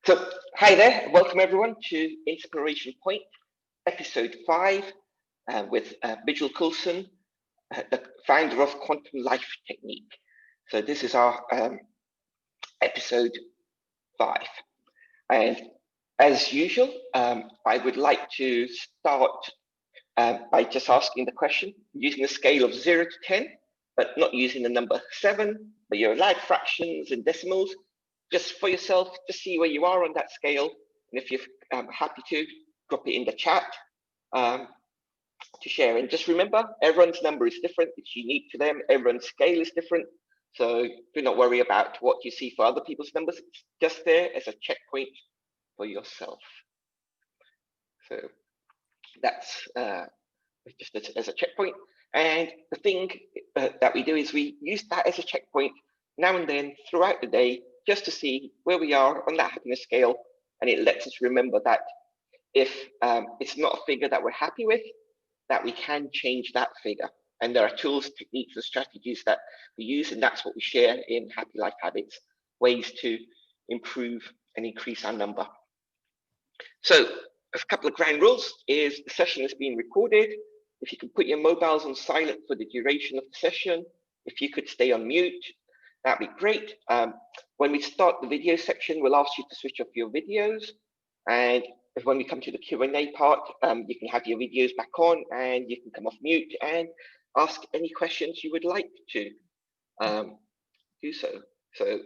So, hi there, welcome everyone to Inspiration Point, episode 5, with Beejal Coulson, the founder of Quantum Life Technique. So, this is our episode 5. And as usual, I would like to start by just asking the question using a scale of 0 to 10, but not using the number 7, but you're allowed fractions and decimals, just for yourself to see where you are on that scale. And if you're happy to, drop it in the chat to share. And just remember, everyone's number is different. It's unique to them. Everyone's scale is different. So do not worry about what you see for other people's numbers. It's just there as a checkpoint for yourself. So that's just as a checkpoint. And the thing that we do is we use that as a checkpoint now and then throughout the day, just to see where we are on that happiness scale. And it lets us remember that if it's not a figure that we're happy with, that we can change that figure. And there are tools, techniques, and strategies that we use, and that's what we share in Happy Life Habits, ways to improve and increase our number. So a couple of ground rules is the session is being recorded. If you can put your mobiles on silent for the duration of the session, if you could stay on mute, that'd be great. When we start the video section, we'll ask you to switch off your videos. And when we come to the Q&A part, you can have your videos back on and you can come off mute and ask any questions you would like to do so. So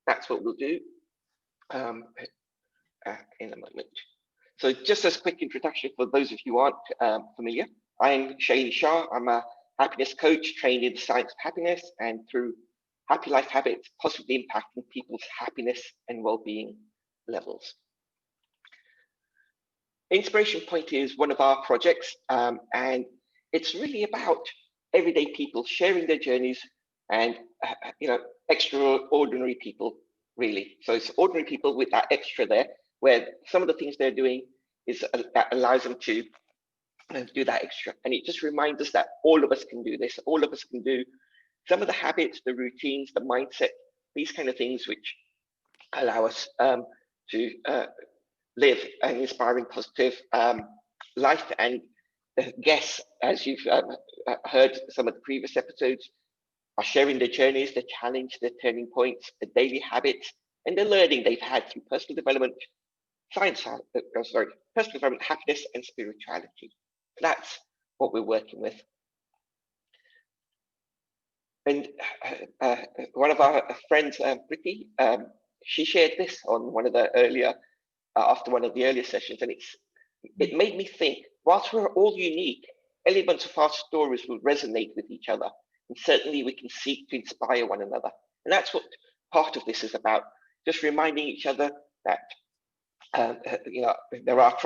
that's what we'll do in a moment. So just as a quick introduction for those of you who aren't familiar, I'm Shailene Shah. I'm a happiness coach trained in the science of happiness, and through Happy Life Habits, positively impacting people's happiness and well-being levels. Inspiration Point is one of our projects, and it's really about everyday people sharing their journeys and extraordinary people, really. So it's ordinary people with that extra there, where some of the things they're doing is that allows them to do that extra. And it just reminds us that all of us can do this. All of us can do some of the habits, the routines, the mindset, these kind of things which allow us to live an inspiring, positive life. And guests, as you've heard some of the previous episodes, are sharing their journeys, their challenge, their turning points, their daily habits, and the learning they've had through personal development, personal development, happiness, and spirituality. That's what we're working with. And one of our friends, Priti, she shared this on one of the earlier, after one of the earlier sessions, and it made me think, whilst we're all unique, elements of our stories will resonate with each other, and certainly we can seek to inspire one another. And that's what part of this is about, just reminding each other that there are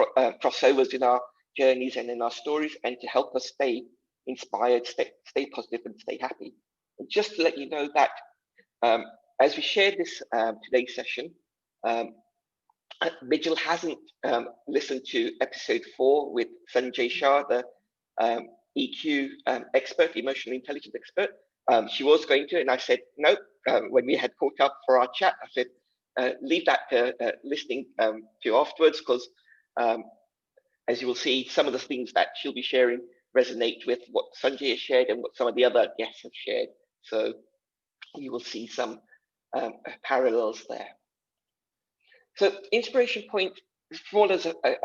crossovers in our journeys and in our stories, and to help us stay inspired, stay positive, and stay happy. And just to let you know that as we share this today's session, Beejal hasn't listened to episode 4 with Sanjay Shah, the EQ expert, emotional intelligence expert. She was going to, and I said no. When we had caught up for our chat, I said leave that listening to afterwards, because as you will see, some of the things that she'll be sharing resonate with what Sanjay has shared and what some of the other guests have shared. So you will see some parallels there. So Inspiration Point follows a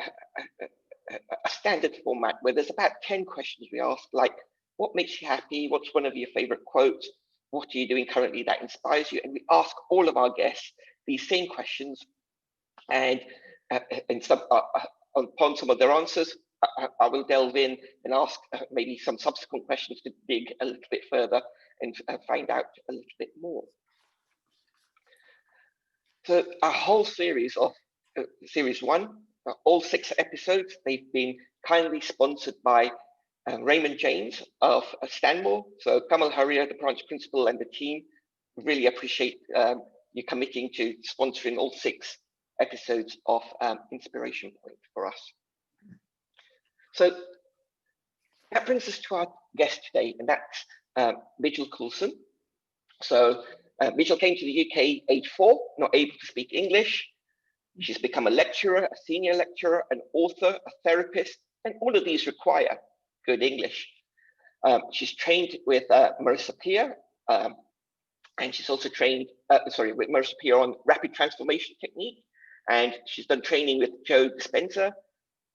standard format where there's about 10 questions we ask, like, what makes you happy? What's one of your favorite quotes? What are you doing currently that inspires you? And we ask all of our guests these same questions, and upon some of their answers, I will delve in and ask maybe some subsequent questions to dig a little bit further and find out a little bit more. So our whole series of series 1, all 6 episodes, they've been kindly sponsored by Raymond James of Stanmore. So Kamal Haria, the branch principal, and the team really appreciate you committing to sponsoring all 6 episodes of Inspiration Point for us. So that brings us to our guest today, and that's Beejal Coulson. So Beejal came to the UK age 4, not able to speak English. She's become a lecturer, a senior lecturer, an author, a therapist, and all of these require good English. She's trained with Marissa Peer, and she's also trained, with Marissa Peer on rapid transformation technique, and she's done training with Joe Dispenza,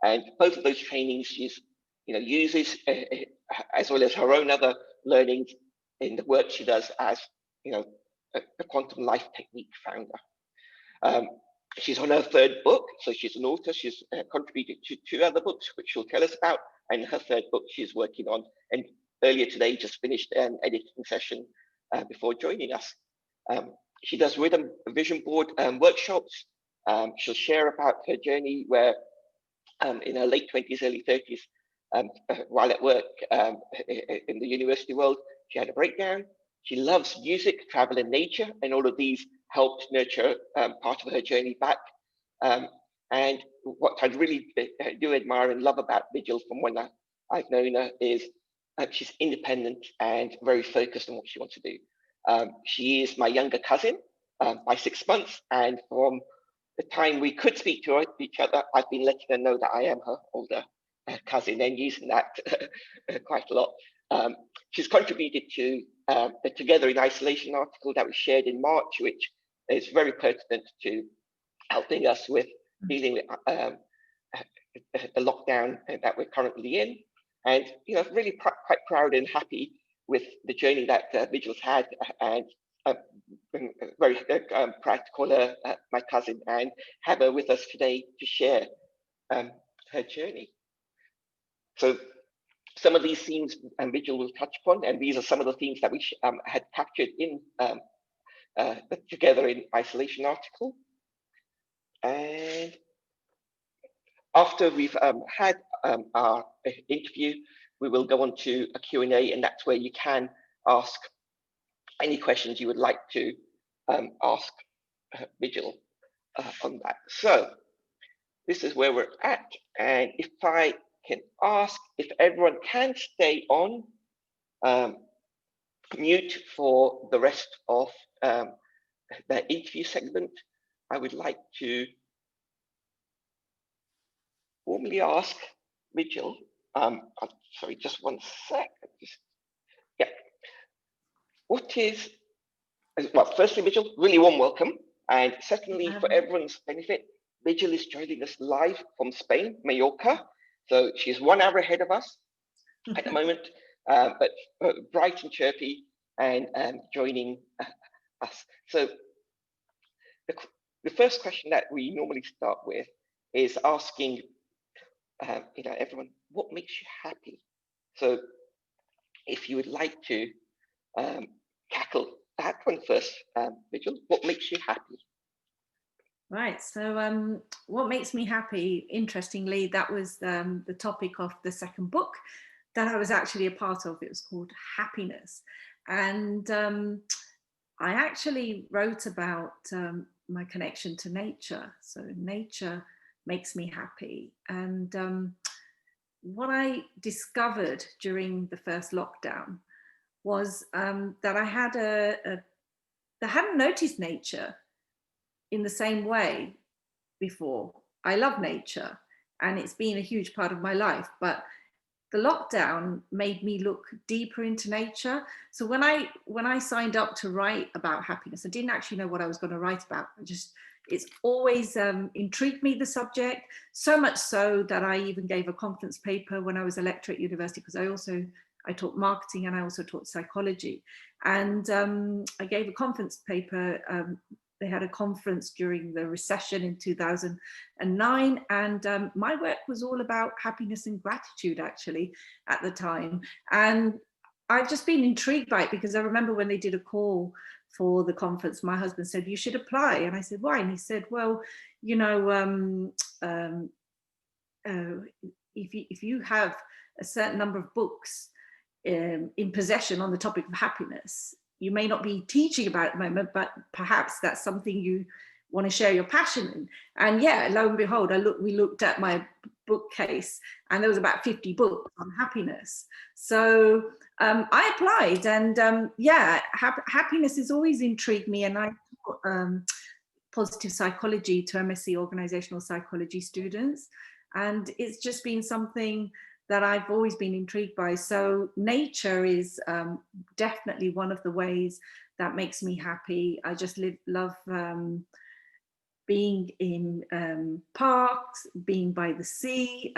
and both of those trainings she's uses as well as her own other learnings in the work she does as a quantum life technique founder. She's on her third book, so she's an author. She's contributed to 2 other books, which she'll tell us about, and her third book she's working on. And earlier today, just finished an editing session before joining us. She does rhythm vision board workshops. She'll share about her journey where in her late 20s, early 30s, while at work in the university world, she had a breakdown. She loves music, travel, and nature, and all of these helped nurture part of her journey back. And what I really do admire and love about Beejal from when I've known her is she's independent and very focused on what she wants to do. She is my younger cousin by 6 months, and from the time we could speak to each other, I've been letting her know that I am her older cousin and using that quite a lot. She's contributed to the Together in Isolation article that was shared in March, which is very pertinent to helping us with dealing with the lockdown that we're currently in. And really quite proud and happy with the journey that Beejal's had, and very proud to call her my cousin and have her with us today to share her journey. So some of these themes Beejal will touch upon, and these are some of the themes that we had captured in the Together in Isolation article. And after we've had our interview, we will go on to a Q&A, and that's where you can ask any questions you would like to ask Beejal on that. So this is where we're at, and if I can ask if everyone can stay on mute for the rest of the interview segment, I would like to formally ask Beejal. Sorry, just one sec. What is, well, firstly, Beejal, really warm welcome. And secondly, for everyone's benefit, Beejal is joining us live from Spain, Mallorca. So she's 1 hour ahead of us at the moment, but bright and chirpy and joining us. So the first question that we normally start with is asking everyone, what makes you happy? So if you would like to tackle that one first, Beejal, what makes you happy? Right, so what makes me happy, interestingly, that was the topic of the second book that I was actually a part of. It was called Happiness. And I actually wrote about my connection to nature. So nature makes me happy. And what I discovered during the first lockdown was that I hadn't noticed nature in the same way before. I love nature and it's been a huge part of my life, but the lockdown made me look deeper into nature. So when I signed up to write about happiness, I didn't actually know what I was going to write about. It's always intrigued me, the subject, so much so that I even gave a conference paper when I was a lecturer at university, because I taught marketing and I also taught psychology. And I gave a conference paper. They had a conference during the recession in 2009. And my work was all about happiness and gratitude, actually, at the time. And I've just been intrigued by it, because I remember when they did a call for the conference, my husband said, you should apply. And I said, why? And he said, well, if you have a certain number of books in possession on the topic of happiness, you may not be teaching about it at the moment, but perhaps that's something you want to share your passion in. And yeah, lo and behold, we looked at my bookcase and there was about 50 books on happiness. So I applied, and happiness has always intrigued me. And I positive psychology to MSc organizational psychology students. And it's just been something that I've always been intrigued by. So nature is definitely one of the ways that makes me happy. I just love being in parks, being by the sea,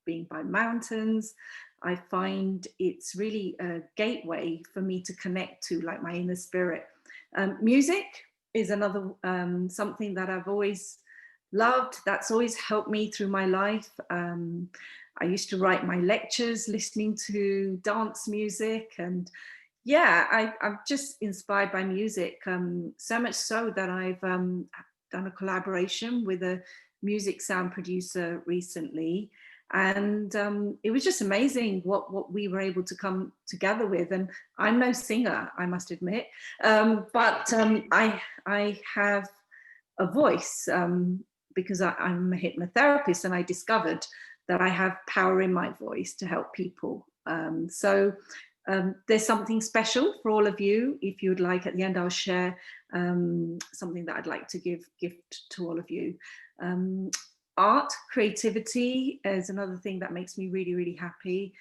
being by mountains. I find it's really a gateway for me to connect to, like, my inner spirit. Music is another something that I've always loved. That's always helped me through my life. I used to write my lectures listening to dance music, and yeah, I'm just inspired by music, so much so that I've done a collaboration with a music sound producer recently, and it was just amazing what we were able to come together with. And I'm no singer, I must admit, but I have a voice, because I'm a hypnotherapist, and I discovered that I have power in my voice to help people. So there's something special for all of you. If you would like, at the end I'll share something that I'd like to gift to all of you. Art, creativity is another thing that makes me really, really happy.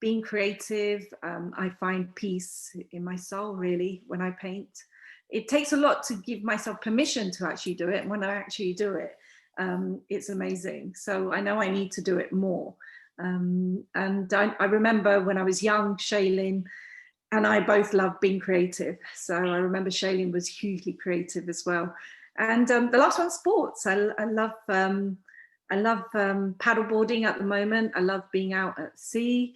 Being creative, I find peace in my soul, really, when I paint. It takes a lot to give myself permission to actually do it. And when I actually do it, it's amazing. So I know I need to do it more. And I remember when I was young, Shailene and I both loved being creative. So I remember Shailene was hugely creative as well. And the last one, sports. I love paddleboarding at the moment. I love being out at sea,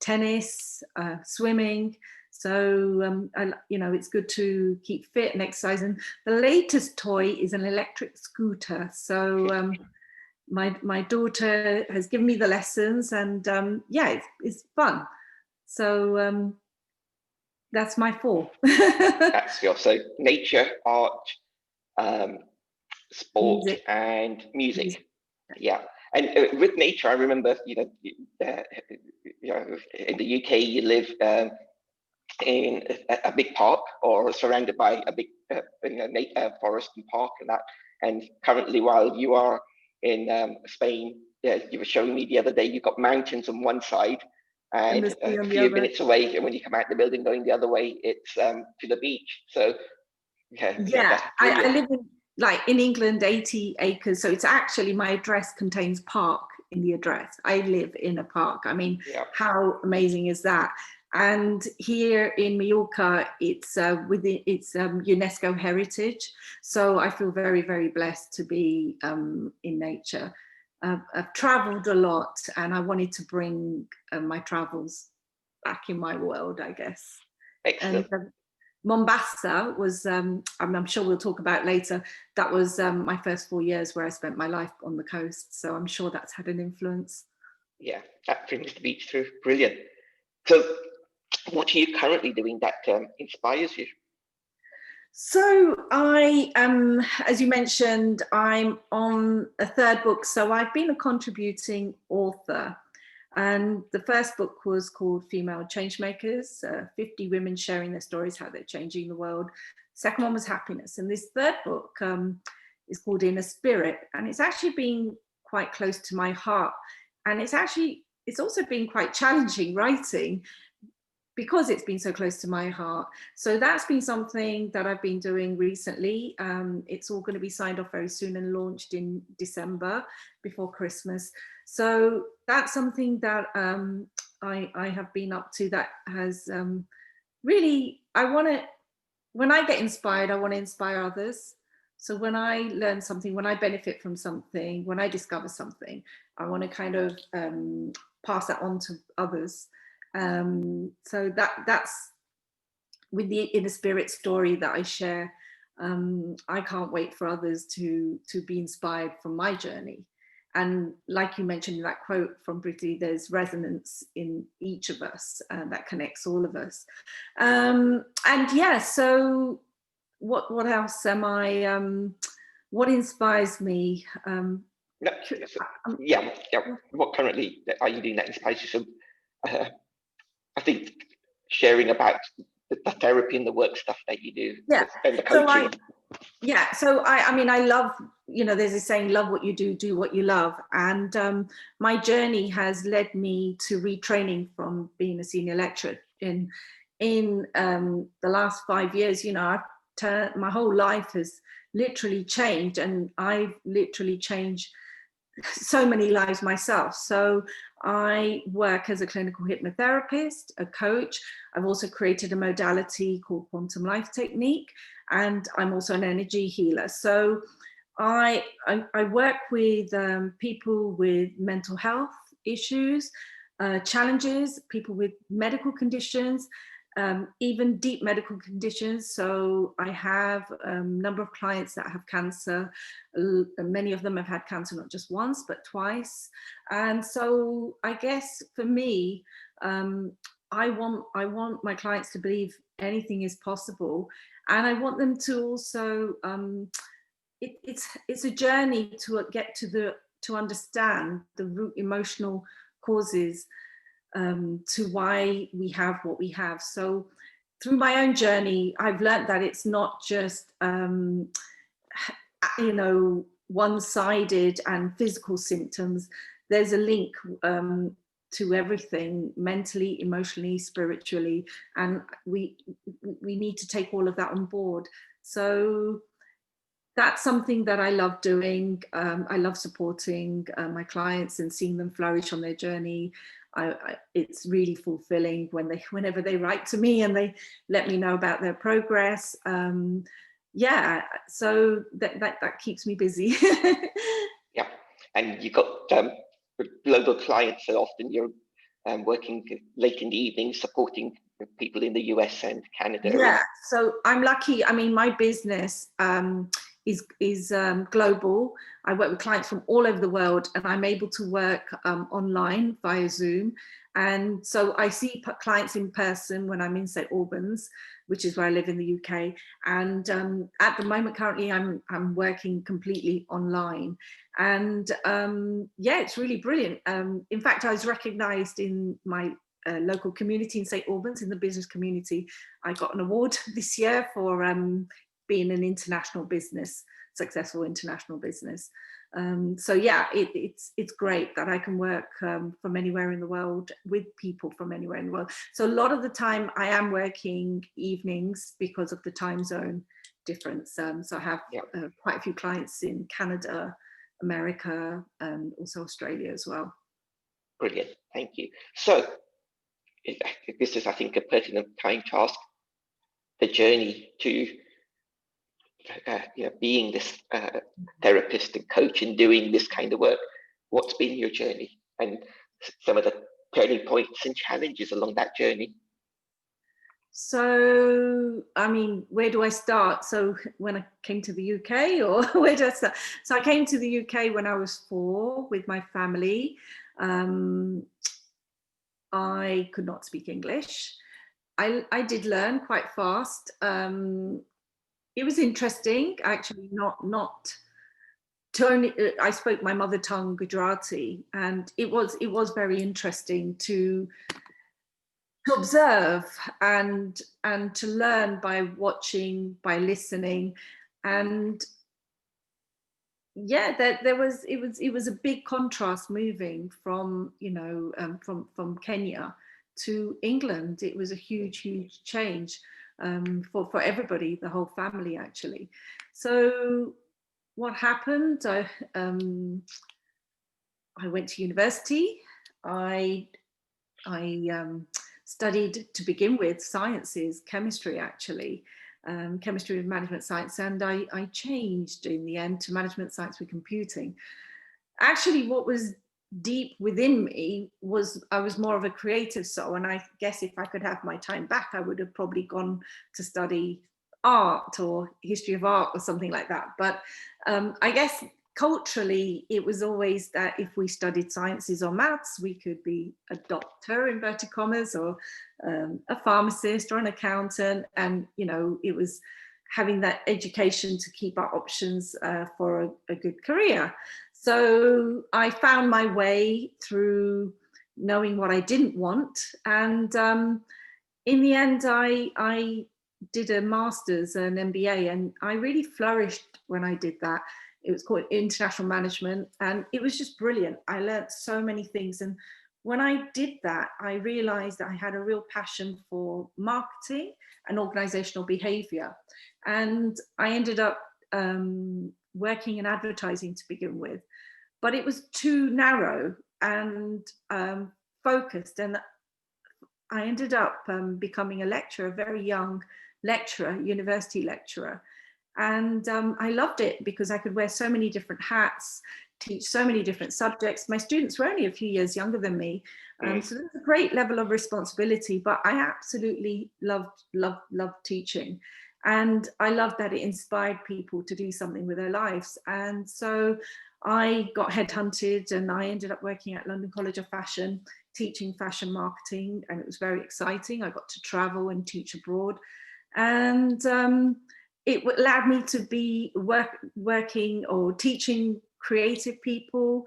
tennis, swimming. So, it's good to keep fit and exercise. And the latest toy is an electric scooter. So my daughter has given me the lessons, and it's fun. So that's my 4. That's your, so nature, art, sport, Music. and music. Yeah. And with nature, I remember, in the UK, you live in a big park, or surrounded by a big forest and park and that. And currently, while you are in Spain, you were showing me the other day, you've got mountains on one side and a few minutes away, and when you come out the building going the other way, it's to the beach. So I live in England, 80 acres. So it's actually, my address contains park in the address. I live in a park. I mean, how amazing is that? And here in Mallorca, it's UNESCO heritage. So I feel very, very blessed to be in nature. I've traveled a lot, and I wanted to bring my travels back in my world, I guess. Excellent. And Mombasa was, I'm sure we'll talk about later, that was my first 4 years where I spent my life on the coast. So I'm sure that's had an influence. Yeah, that brings the beach through. Brilliant. So what are you currently doing that inspires you? So I am, as you mentioned, I'm on a 3rd book. So I've been a contributing author. And the first book was called Female Changemakers, 50 women sharing their stories, how they're changing the world. Second one was Happiness. And this 3rd book is called Inner Spirit. And it's actually been quite close to my heart. And it's also been quite challenging writing, because it's been so close to my heart. So that's been something that I've been doing recently. It's all going to be signed off very soon and launched in December, before Christmas. So that's something that I have been up to, that has really, when I get inspired, I want to inspire others. So when I learn something, when I benefit from something, when I discover something, I want to kind of pass that on to others. So that's with the Inner Spirit story that I share. I can't wait for others to be inspired from my journey. And like you mentioned in that quote from Brittany, there's resonance in each of us that connects all of us. So what else am I? What inspires me? What currently are you doing that inspires you? So I think sharing about the therapy and the work stuff that you do, Yeah. and the coaching. So I mean, I love, there's this saying, love what you do what you love. And my journey has led me to retraining from being a senior lecturer. In the last 5 years, my whole life has literally changed, and I've literally changed so many lives myself. So I work as a clinical hypnotherapist, a coach. I've also created a modality called quantum life technique, and I'm also an energy healer. So I work with people with mental health issues, challenges, people with medical conditions, even deep medical conditions. So I have a number of clients that have cancer. Many of them have had cancer not just once, but twice. And so I guess for me, I want my clients to believe anything is possible. And I want them to also, it's a journey to get to understand the root emotional causes to why we have what we have. So through my own journey, I've learned that it's not just, one-sided and physical symptoms. There's a link to everything, mentally, emotionally, spiritually, and we need to take all of that on board. So that's something that I love doing. I love supporting my clients and seeing them flourish on their journey. It's really fulfilling whenever they write to me and they let me know about their progress. So that keeps me busy. Yeah, and you've got global clients, so often you're working late in the evening supporting people in the US and Canada. Yeah, so I'm lucky. I mean, my business is global. I work with clients from all over the world, and I'm able to work online via Zoom. And so I see clients in person when I'm in St. Albans, which is where I live in the UK. And at the moment, currently, I'm working completely online. And it's really brilliant. In fact, I was recognised in my local community in St. Albans, in the business community. I got an award this year for being an international business, successful international business. It's great that I can work from anywhere in the world with people from anywhere in the world. So a lot of the time I am working evenings because of the time zone difference. So I have quite a few clients in Canada, America, and also Australia as well. Brilliant, thank you. So this is, I think, a pertinent time to ask the journey to being this therapist and coach and doing this kind of work. What's been your journey and some of the turning points and challenges along that journey? So, I mean, where do I start? So when I came to the UK, or where do I start? So I came to the UK when I was 4 with my family. I could not speak English. I did learn quite fast. It was interesting, actually, not to only, I spoke my mother tongue, Gujarati, and it was very interesting to observe and to learn by watching, by listening. And it was a big contrast moving from from Kenya to England. It was a huge change for everybody, the whole family actually. So what happened? I went to university. I studied, to begin with, sciences, chemistry actually. Chemistry with management science, and I changed in the end to management science with computing. Actually, what was deep within me was I was more of a creative soul, and I guess if I could have my time back, I would have probably gone to study art or history of art or something like that. But I guess culturally, it was always that if we studied sciences or maths, we could be a doctor, inverted commas, or a pharmacist or an accountant. And, it was having that education to keep our options for a good career. So I found my way through knowing what I didn't want. And in the end, I did a master's, an MBA, and I really flourished when I did that. It was called international management, and it was just brilliant. I learned so many things. And when I did that, I realized that I had a real passion for marketing and organizational behavior. And I ended up working in advertising to begin with, but it was too narrow and focused. And I ended up becoming a lecturer, a very young lecturer, university lecturer. And I loved it because I could wear so many different hats, teach so many different subjects. My students were only a few years younger than me. So there's a great level of responsibility, but I absolutely loved teaching. And I loved that it inspired people to do something with their lives. And so I got headhunted and I ended up working at London College of Fashion, teaching fashion marketing, and it was very exciting. I got to travel and teach abroad. And it allowed me to be working or teaching creative people.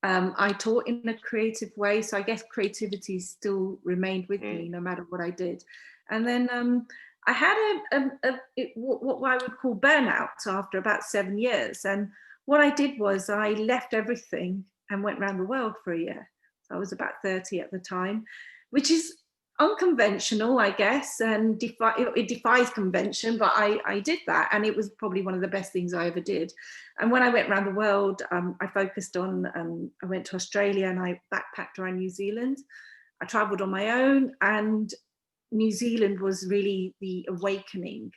I taught in a creative way, so I guess creativity still remained with me no matter what I did. And then I had what I would call burnout after about 7 years. And what I did was I left everything and went around the world for a year. So I was about 30 at the time, which is unconventional, I guess, and it defies convention, but I did that, and it was probably one of the best things I ever did. And when I went around the world, I focused on, I went to Australia and I backpacked around New Zealand. I traveled on my own, and New Zealand was really the awakening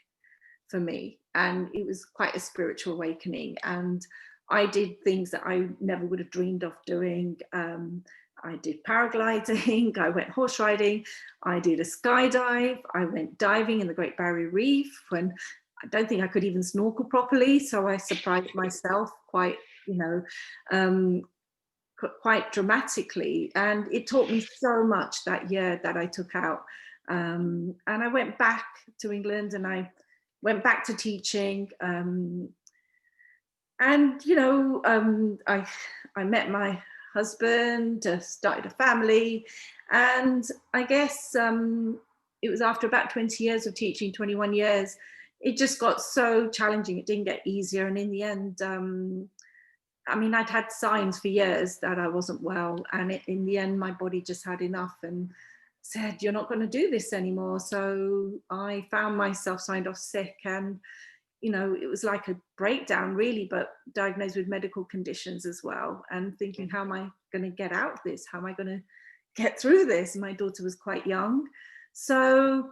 for me, and it was quite a spiritual awakening. And I did things that I never would have dreamed of doing. I did paragliding, I went horse riding, I did a skydive, I went diving in the Great Barrier Reef when I don't think I could even snorkel properly. So I surprised myself quite, quite dramatically. And it taught me so much that year that I took out. And I went back to England and I went back to teaching. I met my husband, started a family, and I guess it was after about 20 years of teaching, 21 years, it just got so challenging. It didn't get easier, and in the end, I'd had signs for years that I wasn't well, and in the end, my body just had enough and said, "You're not going to do this anymore." So I found myself signed off sick, and it was like a breakdown really, but diagnosed with medical conditions as well, and thinking, how am I going to get out of this? How am I going to get through this? My daughter was quite young. So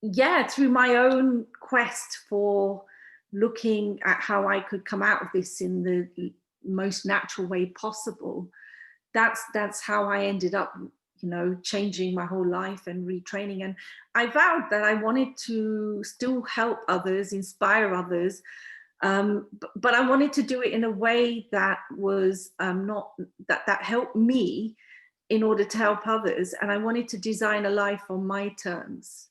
yeah, through my own quest for looking at how I could come out of this in the most natural way possible, that's how I ended up changing my whole life and retraining. And I vowed that I wanted to still help others, inspire others, but I wanted to do it in a way that was not that helped me in order to help others. And I wanted to design a life on my terms.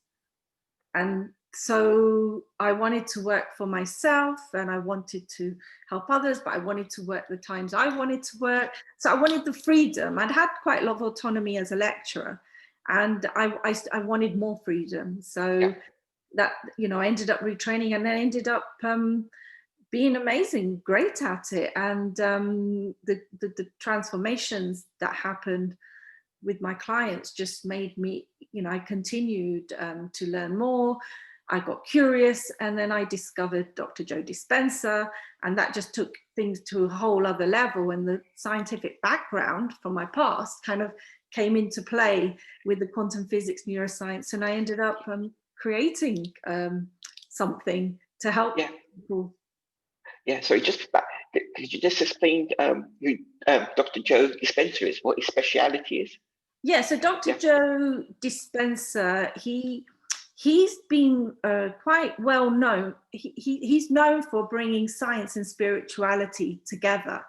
And so I wanted to work for myself and I wanted to help others, but I wanted to work the times I wanted to work. So I wanted the freedom. I'd had quite a lot of autonomy as a lecturer, and I wanted more freedom. So that, I ended up retraining and then ended up being amazing, great at it. And the transformations that happened with my clients just made me, I continued to learn more. I got curious, and then I discovered Dr. Joe Dispenza, and that just took things to a whole other level. And the scientific background from my past kind of came into play with the quantum physics, neuroscience, and I ended up creating something to help people. Yeah, sorry, could you just explain who Dr. Joe Dispenza is, what his speciality is? Yeah, so Dr. Joe Dispenza, he's been quite well known. He's known for bringing science and spirituality together,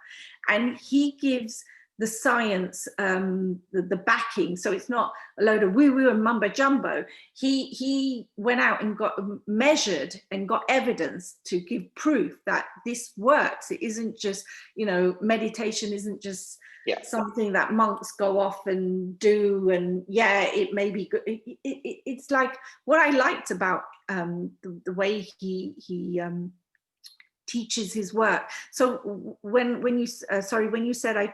and he gives the science the backing. So it's not a load of woo-woo and mumbo-jumbo. He went out and got measured and got evidence to give proof that this works. It isn't just, meditation isn't just Yeah. something that monks go off and do, and yeah, it may be good. It's like what I liked about the way he teaches his work. So when you said I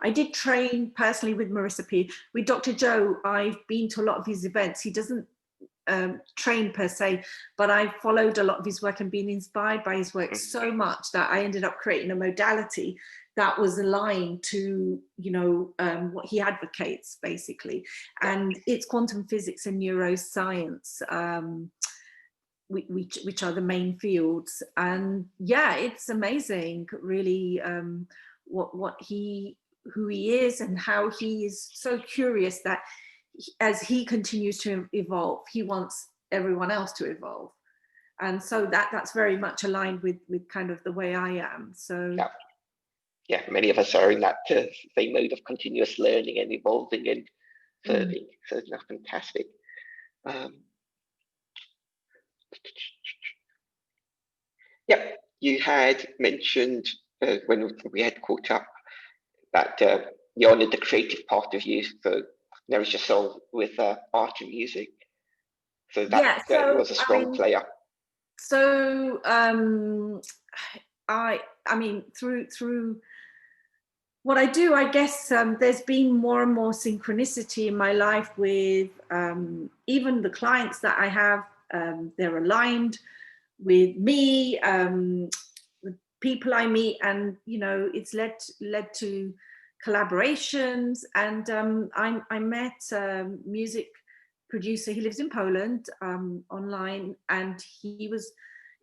did train personally with Marissa P. With Dr. Joe, I've been to a lot of his events. He doesn't train per se, but I followed a lot of his work and been inspired by his work so much that I ended up creating a modality that was aligned to, you know, what he advocates basically. And it's quantum physics and neuroscience, which are the main fields. And yeah, it's amazing really, who he is and how he is so curious that as he continues to evolve, he wants everyone else to evolve. And so that's very much aligned with kind of the way I am. So yeah, many of us are in that same mode of continuous learning and evolving and serving. So that's fantastic. Yeah, you had mentioned when we had caught up that you honoured the creative part of you, so nourish your soul with art and music. So that was a strong player. So I mean through what I do, I guess there's been more and more synchronicity in my life with even the clients that I have. They're aligned with me, the people I meet, and you know, it's led to collaborations. And I met a music producer. He lives in Poland, online, and it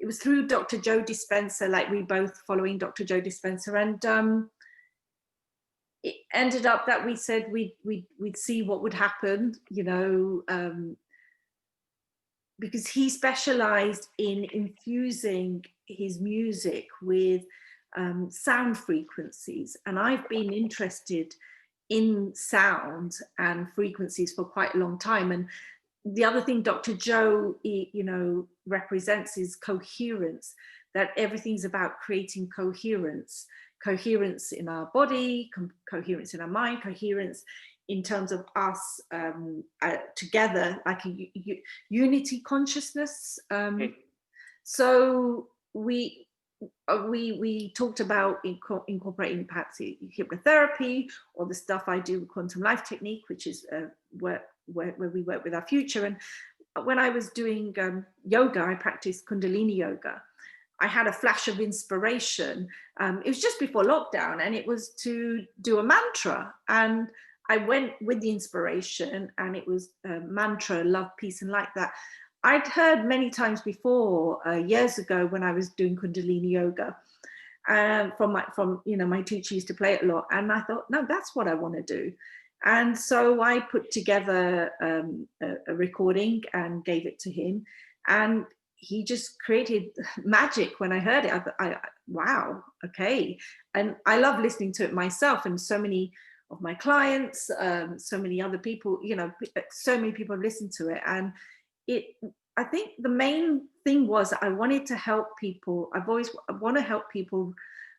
was through Dr. Joe Dispenza, like we both following Dr. Joe Dispenza, and it ended up that we said we'd see what would happen, you know, because he specialized in infusing his music with sound frequencies. And I've been interested in sound and frequencies for quite a long time. And the other thing Dr. Joe, you know, represents is coherence, that everything's about creating coherence in our body, coherence in our mind, coherence in terms of us together, like a unity consciousness. So we talked about incorporating perhaps hypnotherapy or the stuff I do with quantum life technique, which is where we work with our future. And when I was doing yoga, I practiced Kundalini yoga. I had a flash of inspiration. It was just before lockdown, and it was to do a mantra. And I went with the inspiration, and it was a mantra, love, peace, and light, that I'd heard many times before, years ago when I was doing Kundalini yoga. From you know, my teacher used to play it a lot, and I thought, no, that's what I want to do. And so I put together a recording and gave it to him, and he just created magic. When I heard it, I wow, okay. And I love listening to it myself, and so many of my clients, so many other people, you know, so many people have listened to it. And I think the main thing was I wanted to help people. I want to help people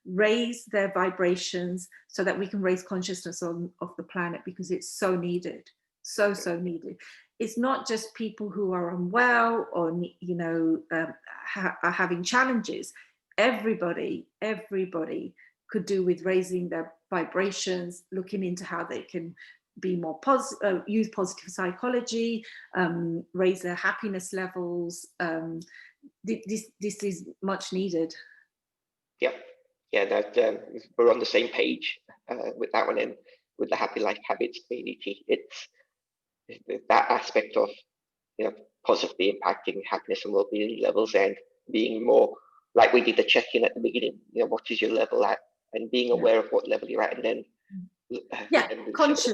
raise their vibrations so that we can raise consciousness of the planet, because it's so needed, so needed. It's not just people who are unwell or, you know, are having challenges. Everybody could do with raising their vibrations, looking into how they can be more positive, use positive psychology, raise their happiness levels. This is much needed. Yeah, that we're on the same page with that one, and with the Happy Life Habits community. It's that aspect of, you know, positively impacting happiness and well-being levels, and being more like we did the check-in at the beginning. You know, what is your level at, and being aware of what level you're at, and then conscious.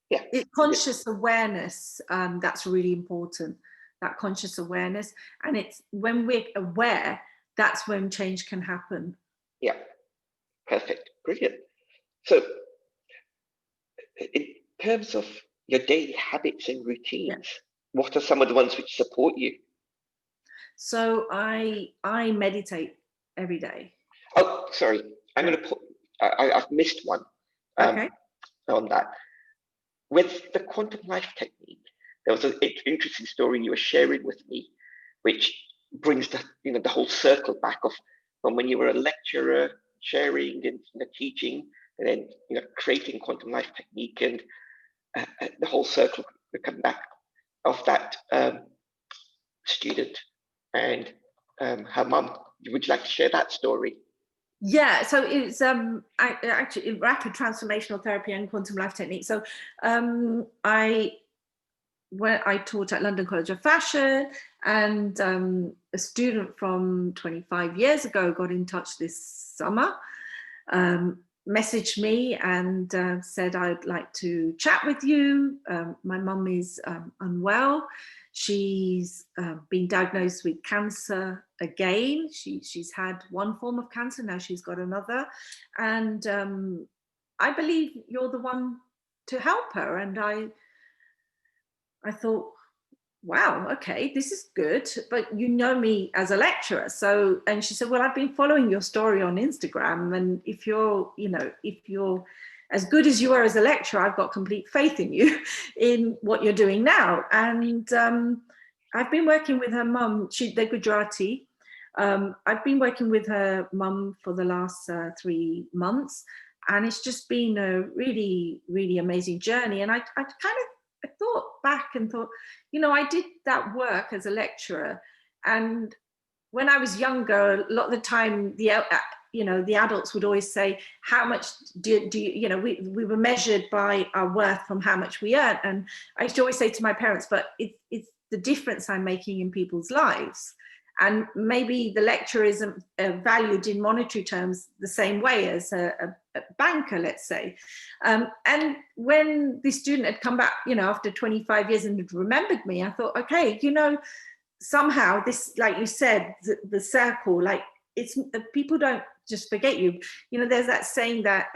It's conscious awareness. That's really important. That conscious awareness, and it's when we're aware, that's when change can happen. Yeah, perfect, brilliant. So, in terms of your daily habits and routines, what are some of the ones which support you? So I meditate every day. Oh, sorry, I'm going to put. I've missed one. Okay. on that. With the quantum life technique, there was an interesting story you were sharing with me, which brings the whole circle back of from when you were a lecturer, sharing and teaching, and then creating quantum life technique, and the whole circle would come back of that student and her mum. Would you like to share that story? Yeah, so it's actually rapid transformational therapy and quantum life technique. So I taught at London College of Fashion, and a student from 25 years ago got in touch this summer, messaged me and said, I'd like to chat with you. My mum is unwell. She's been diagnosed with cancer again. She's had one form of cancer, now she's got another. And I believe you're the one to help her. And I thought, wow, okay, this is good, but you know me as a lecturer. So, and she said, well, I've been following your story on Instagram, and if you're as good as you are as a lecturer, I've got complete faith in you, in what you're doing now. And I've been working with her mum, they're Gujarati. I've been working with her mum for the last 3 months, and it's just been a really, really amazing journey. And I thought back and thought, I did that work as a lecturer, and when I was younger, a lot of the time the adults would always say, how much do you, we were measured by our worth from how much we earn. And I used to always say to my parents, but it's the difference I'm making in people's lives. And maybe the lecturer isn't valued in monetary terms the same way as a banker, let's say. And when the student had come back, after 25 years and had remembered me, I thought, okay, somehow this, like you said, the circle, like it's people don't just forget you. There's that saying that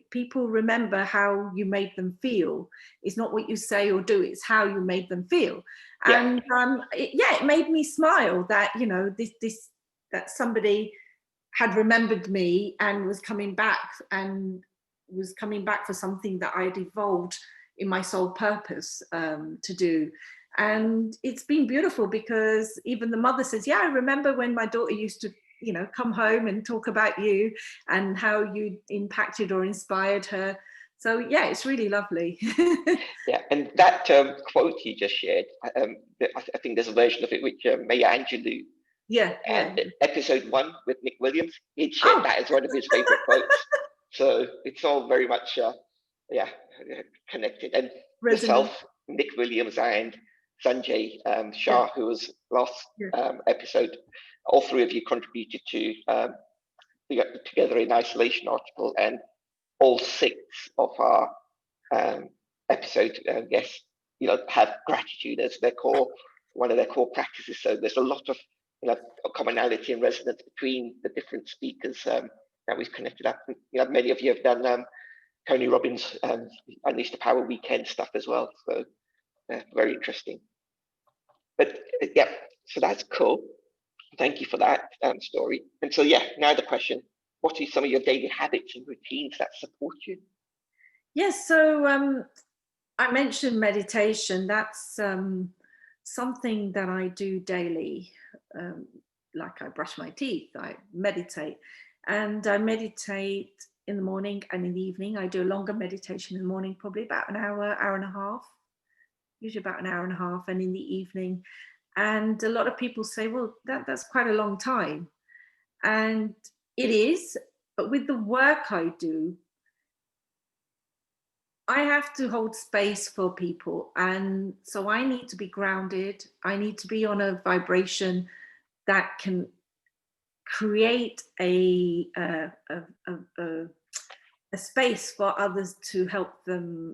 people remember how you made them feel. It's not what you say or do, it's how you made them feel. Yeah. And it made me smile that that somebody had remembered me and was coming back for something that I'd evolved in my sole purpose to do. And it's been beautiful, because even the mother says, yeah, I remember when my daughter used to come home and talk about you and how you impacted or inspired her. So yeah, it's really lovely. Yeah, and that quote you just shared, I think there's a version of it which Maya Angelou, and episode 1 with Nick Williams, he'd shared that as one of his favorite quotes. So it's all very much connected. And yourself, Nick Williams, and Sanjay Shah, who was last episode, all three of you contributed to together in isolation article, and all 6 of our episode guests, have gratitude as one of their core practices. So there's a lot of commonality and resonance between the different speakers that we've connected up. Many of you have done Tony Robbins' Unleash the Power weekend stuff as well. So very interesting. But so that's cool. Thank you for that story. And so now the question: what are some of your daily habits and routines that support you? Yes, so I mentioned meditation. That's something that I do daily. Like I brush my teeth, I meditate. And I meditate in the morning and in the evening. I do a longer meditation in the morning, probably about an hour, hour and a half, usually about an hour and a half, and in the evening. And a lot of people say, well, that's quite a long time. And it is, but with the work I do, I have to hold space for people. And so I need to be grounded. I need to be on a vibration that can create a space for others to help them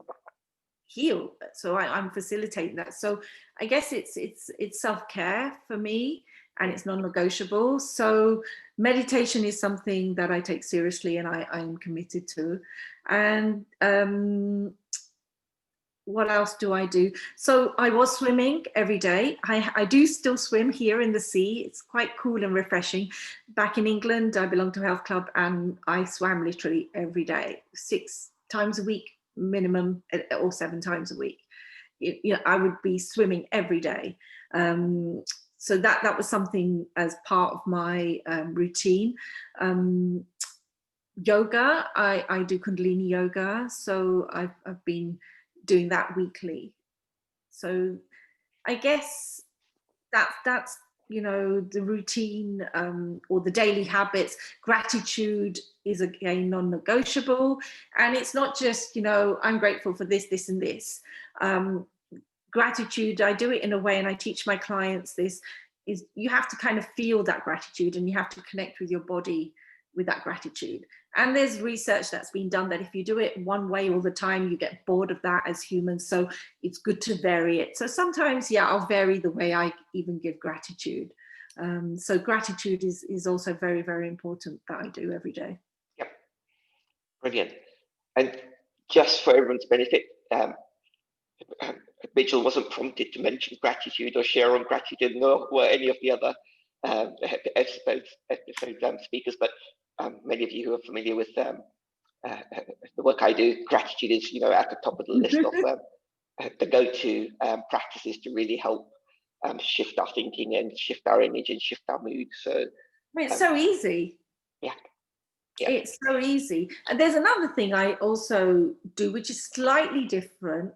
heal. So I'm facilitating that. So I guess it's self-care for me, and it's non-negotiable. So meditation is something that I take seriously and I'm committed to. And what else do I do? So I was swimming every day. I do still swim here in the sea. It's quite cool and refreshing. Back in England, I belong to a health club, and I swam literally every day, 6 times a week minimum, or 7 times a week. I would be swimming every day. So that was something as part of my routine. Yoga, I do Kundalini yoga, so I've been doing that weekly. So I guess that's the routine, or the daily habits. Gratitude is again non-negotiable, and it's not just I'm grateful for this and this. Gratitude, I do it in a way, and I teach my clients this, is you have to kind of feel that gratitude, and you have to connect with your body with that gratitude. And there's research that's been done that if you do it one way all the time, you get bored of that as humans. So it's good to vary it. So sometimes, I'll vary the way I even give gratitude. So gratitude is also very, very important that I do every day. Yep, brilliant. And just for everyone's benefit, Beejal wasn't prompted to mention gratitude or share on gratitude, nor were any of the other episode speakers, but many of you who are familiar with the work I do, gratitude is at the top of the list of the go-to practices to really help shift our thinking and shift our energy and shift our mood. So it's so easy. Yeah. It's so easy. And there's another thing I also do, which is slightly different.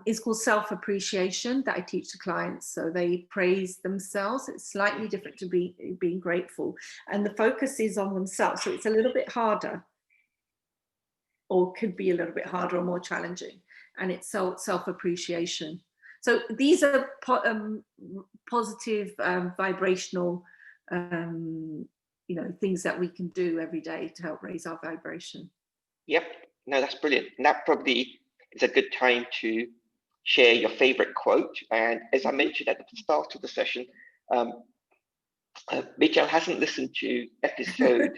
It's called self-appreciation that I teach to clients. So they praise themselves. It's slightly different to being grateful, and the focus is on themselves. So it's a little bit harder, or could be a little bit harder or more challenging. And it's self-appreciation. So these are positive vibrational things that we can do every day to help raise our vibration. Yep. No, that's brilliant. And that probably is a good time to share your favorite quote. And as I mentioned at the start of the session, Beejal hasn't listened to episode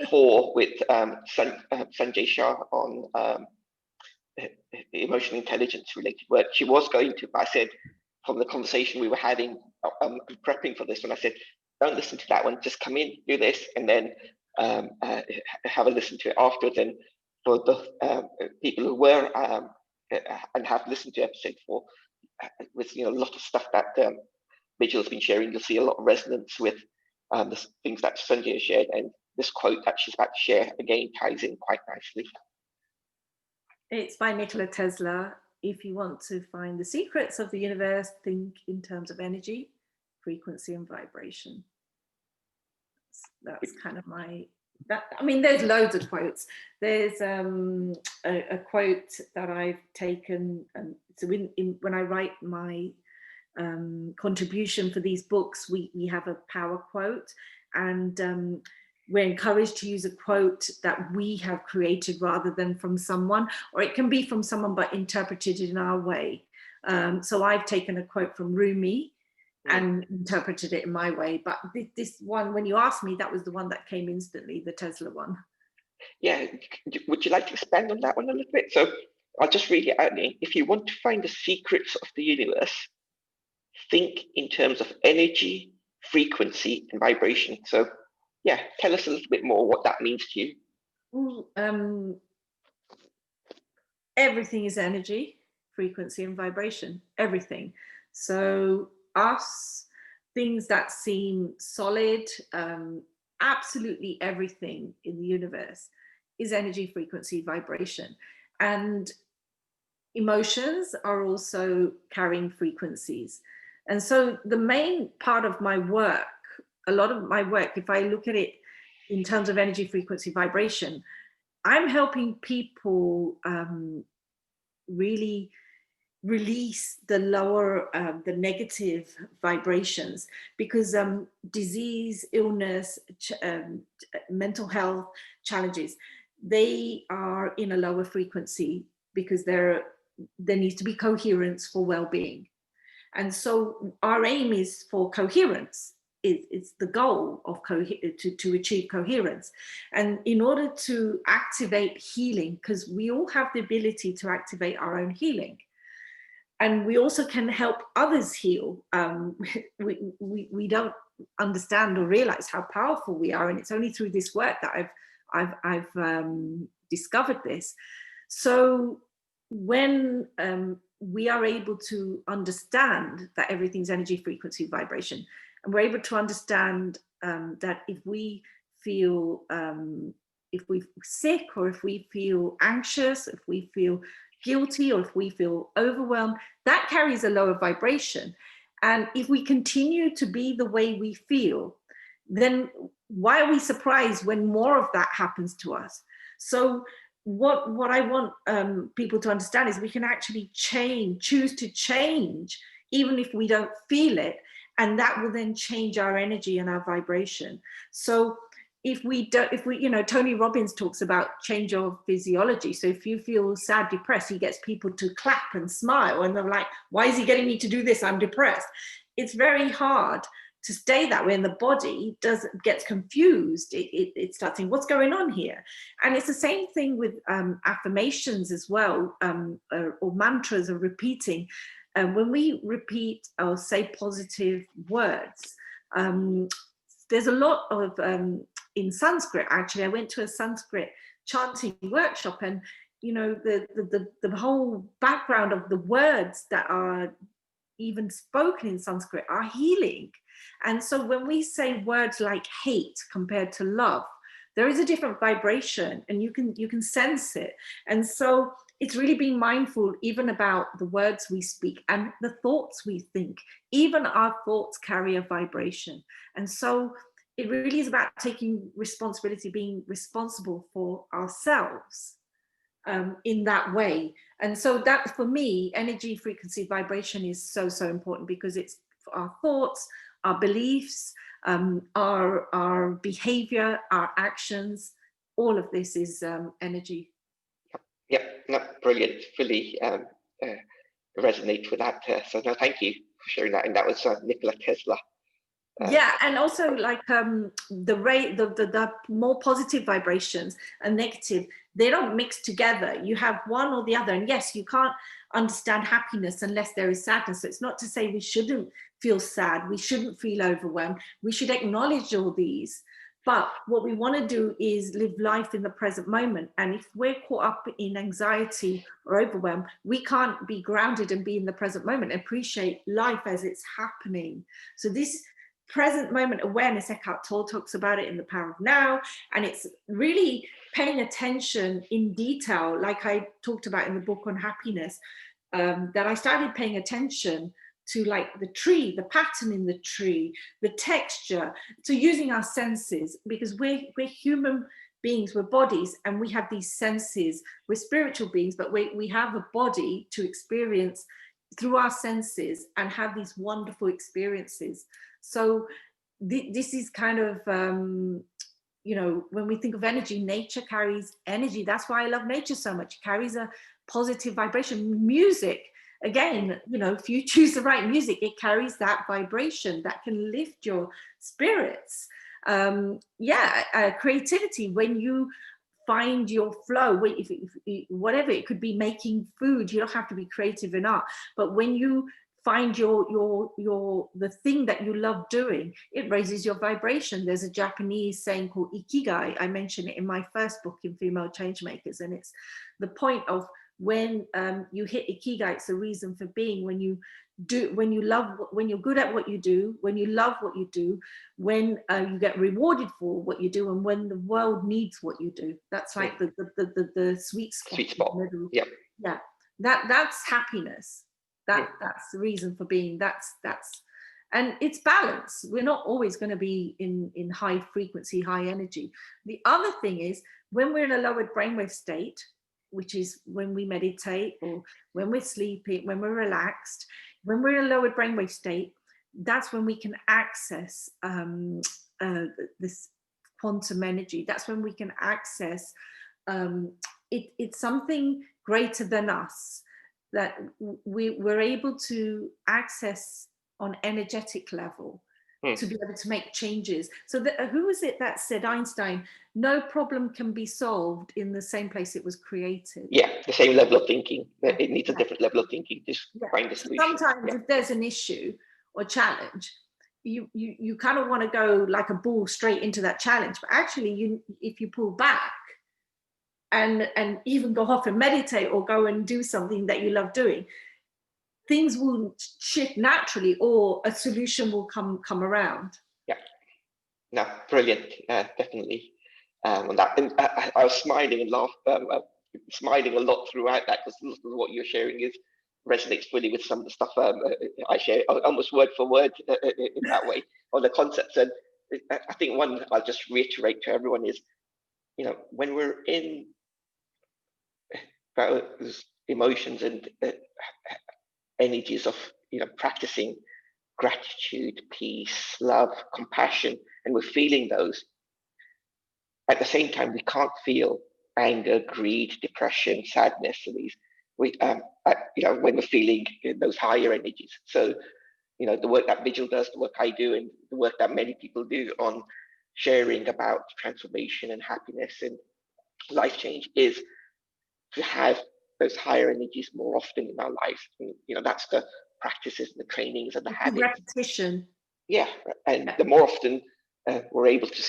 4 with Sanjay Shah on emotional intelligence related work. She was going to, but I said, from the conversation we were having, prepping for this one, I said, don't listen to that one, just come in, do this, and then have a listen to it afterwards. And for the people who were and have listened to episode 4, with a lot of stuff that Beejal has been sharing, you'll see a lot of resonance with the things that Sanjay has shared, and this quote that she's about to share again ties in quite nicely. It's by Nikola Tesla. If you want to find the secrets of the universe, think in terms of energy, frequency, and vibration. That's kind of there's loads of quotes. There's a quote that I've taken, so when I write my contribution for these books, we have a power quote, and we're encouraged to use a quote that we have created rather than from someone, or it can be from someone but interpreted in our way. So I've taken a quote from Rumi and interpreted it in my way. But this one, when you asked me, that was the one that came instantly, the Tesla one. Yeah, would you like to expand on that one a little bit? So I'll just read it out. If you want to find the secrets of the universe, think in terms of energy, frequency, and vibration. So yeah, tell us a little bit more what that means to you. Everything is energy, frequency, and vibration. Everything. So things that seem solid, absolutely everything in the universe is energy, frequency, vibration. And emotions are also carrying frequencies. And so the main part of my work, a lot of my work, if I look at it in terms of energy, frequency, vibration, I'm helping people really release the lower, the negative vibrations, because disease, illness, mental health challenges, they are in a lower frequency because there needs to be coherence for well-being. And so our aim is for coherence. It's the goal of to achieve coherence. And in order to activate healing, because we all have the ability to activate our own healing, and we also can help others heal. We don't understand or realize how powerful we are, and it's only through this work that I've discovered this. So when we are able to understand that everything's energy, frequency, vibration, and we're able to understand that if we feel if we're sick, or if we feel anxious, if we feel guilty, or if we feel overwhelmed, that carries a lower vibration. And if we continue to be the way we feel, then why are we surprised when more of that happens to us? So what I want people to understand is we can actually choose to change, even if we don't feel it, and that will then change our energy and our vibration. So if we, Tony Robbins talks about change your physiology. So if you feel sad, depressed, he gets people to clap and smile, and they're like, why is he getting me to do this? I'm depressed. It's very hard to stay that way, and the body gets confused. It starts saying, what's going on here? And it's the same thing with affirmations as well, or mantras, or repeating. When we repeat or say positive words, there's a lot of in Sanskrit. Actually, I went to a Sanskrit chanting workshop, and the whole background of the words that are even spoken in Sanskrit are healing. And so when we say words like hate compared to love, there is a different vibration, and you can sense it. And so it's really being mindful even about the words we speak and the thoughts we think. Even our thoughts carry a vibration. And so it really is about taking responsibility, being responsible for ourselves in that way. And so that, for me, energy, frequency, vibration is so important, because it's our thoughts, our beliefs, our behavior, our actions. All of this is energy. Yeah, no, brilliant. Fully resonate with that. So no, thank you for sharing that. And that was Nikola Tesla. Yeah, and also like the more positive vibrations and negative, they don't mix together. You have one or the other. And yes, you can't understand happiness unless there is sadness. So it's not to say we shouldn't feel sad, we shouldn't feel overwhelmed, we should acknowledge all these. But what we want to do is live life in the present moment. And if we're caught up in anxiety or overwhelm, we can't be grounded and be in the present moment, appreciate life as it's happening. So this present moment awareness, Eckhart Tolle talks about it in The Power of Now, and it's really paying attention in detail, like I talked about in the book on happiness, that I started paying attention to, like the tree, the pattern in the tree, the texture. So using our senses, because we're human beings, we're bodies, and we have these senses. We're spiritual beings, but we have a body to experience through our senses and have these wonderful experiences. So this is kind of, when we think of energy, nature carries energy. That's why I love nature so much. It carries a positive vibration. Music, again, if you choose the right music, it carries that vibration that can lift your spirits. Creativity, when you find your flow, if whatever, it could be making food, you don't have to be creative in art, but when you find the thing that you love doing, it raises your vibration. There's a Japanese saying called ikigai. I mentioned it in my first book, in Female Changemakers, and it's the point of when you hit ikigai, it's a reason for being. When you're good at what you do, when you love what you do, when you get rewarded for what you do, and when the world needs what you do. That's like the sweet spot. Sweet spot. Yeah. That's happiness. That's the reason for being. That's and it's balance. We're not always going to be in high frequency, high energy. The other thing is, when we're in a lowered brainwave state, which is when we meditate, or when we're sleeping, when we're relaxed, when we're in a lowered brainwave state, that's when we can access this quantum energy. That's when we can access it's something greater than us, that we're able to access on energetic level, to be able to make changes. So who was it that said, Einstein, no problem can be solved in the same place it was created? Yeah, the same level of thinking. It needs a different level of thinking to find a solution. Sometimes if there's an issue or challenge, you kind of want to go like a ball straight into that challenge, but actually if you pull back, and even go off and meditate or go and do something that you love doing, things will shift naturally, or a solution will come around. Yeah, no, brilliant, definitely. On that, and I was smiling and smiling a lot throughout that, because what you're sharing resonates fully with some of the stuff I share, almost word for word in that way, on the concepts. And I think one I'll just reiterate to everyone is, when we're in those emotions and energies of practicing gratitude, peace, love, compassion, and we're feeling those, at the same time we can't feel anger, greed, depression, sadness, and these when we're feeling those higher energies. So the work that Beejal does, the work I do, and the work that many people do on sharing about transformation and happiness and life change is to have those higher energies more often in our lives. And, that's the practices and the trainings and the habits. Repetition. Yeah, and the more often we're able to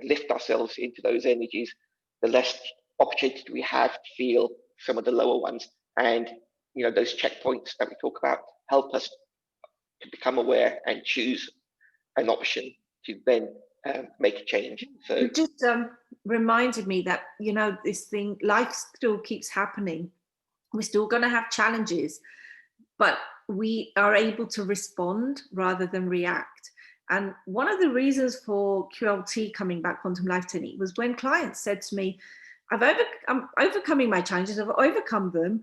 lift ourselves into those energies, the less opportunity we have to feel some of the lower ones. And those checkpoints that we talk about help us to become aware and choose an option to then make a change. So it just reminded me that this thing, life still keeps happening. We're still going to have challenges, but we are able to respond rather than react. And one of the reasons for QLT, coming back, quantum life technique, was when clients said to me, I'm overcoming my challenges, I've overcome them.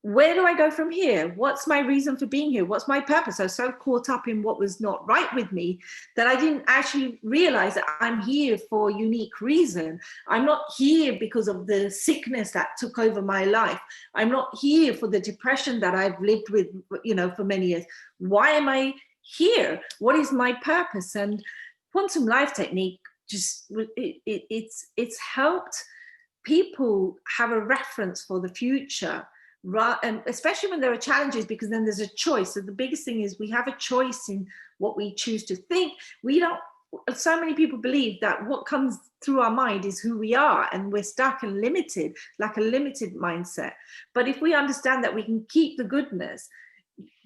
Where do I go from here? What's my reason for being here? What's my purpose? I was so caught up in what was not right with me that I didn't actually realize that I'm here for a unique reason. I'm not here because of the sickness that took over my life. I'm not here for the depression that I've lived with, for many years. Why am I here? What is my purpose? And quantum life technique it's helped people have a reference for the future, and especially when there are challenges, because then there's a choice. So the biggest thing is we have a choice in what we choose to think. So many people believe that what comes through our mind is who we are, and we're stuck and limited, like a limited mindset. But if we understand that we can keep the goodness,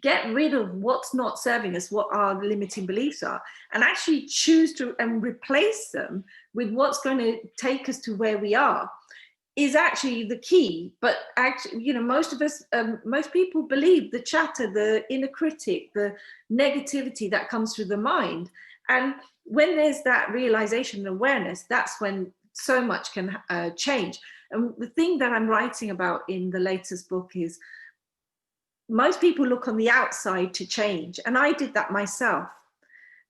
get rid of what's not serving us, what our limiting beliefs are, and actually choose to and replace them with what's going to take us to where we are, is actually the key. But actually, most of us, most people believe the chatter, the inner critic, the negativity that comes through the mind. And when there's that realization and awareness, that's when so much can change. And the thing that I'm writing about in the latest book is, most people look on the outside to change. And I did that myself.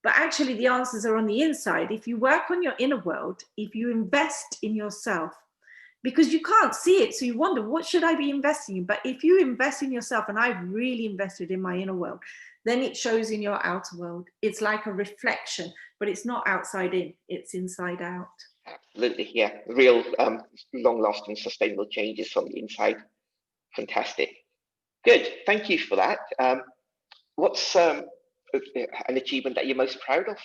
But actually, the answers are on the inside. If you work on your inner world, if you invest in yourself, because you can't see it, so you wonder, what should I be investing in? But if you invest in yourself, and I've really invested in my inner world, then it shows in your outer world. It's like a reflection, but it's not outside in, it's inside out. Absolutely, yeah. Real long-lasting, sustainable changes from the inside. Fantastic. Good, thank you for that. What's an achievement that you're most proud of?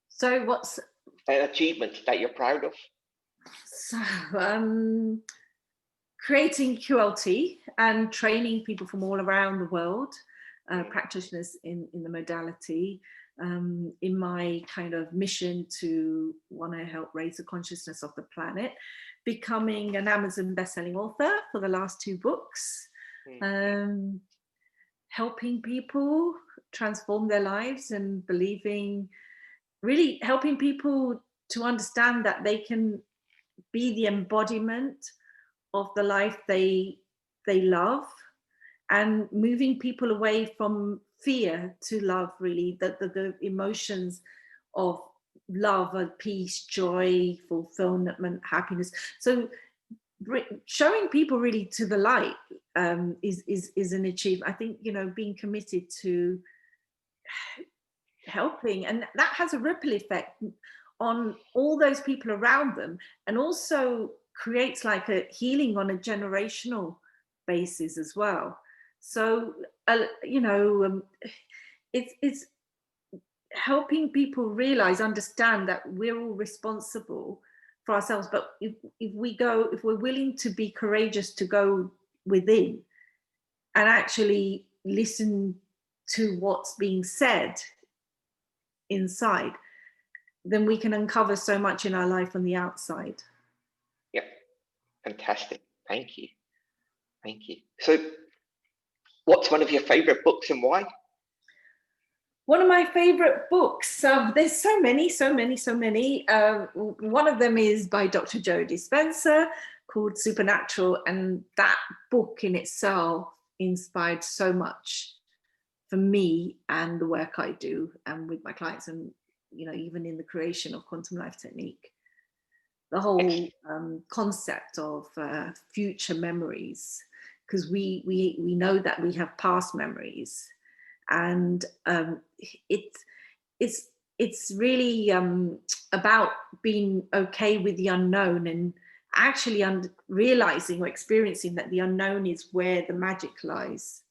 So what's an achievement that you're proud of? So creating QLT and training people from all around the world, practitioners in the modality, in my kind of mission to want to help raise the consciousness of the planet, becoming an Amazon bestselling author for the last 2 books, helping people transform their lives and really helping people to understand that they can be the embodiment of the life they love, and moving people away from fear to love, really, the emotions of love and peace, joy, fulfillment, happiness. So showing people really to the light is an achievement. I think, being committed to helping, and that has a ripple effect on all those people around them, and also creates like a healing on a generational basis as well. So it's helping people understand that we're all responsible for ourselves. But if we're willing to be courageous to go within and actually listen to what's being said inside, then we can uncover so much in our life on the outside. Yeah, fantastic. Thank you. So what's one of your favorite books and why? One of my favorite books, there's so many. One of them is by Dr. Joe Dispenza, called Supernatural, and that book in itself inspired so much for me and the work I do and with my clients, and even in the creation of Quantum Life Technique. The whole concept of future memories, because we know that we have past memories, and it's really about being okay with the unknown and actually realizing or experiencing that the unknown is where the magic lies.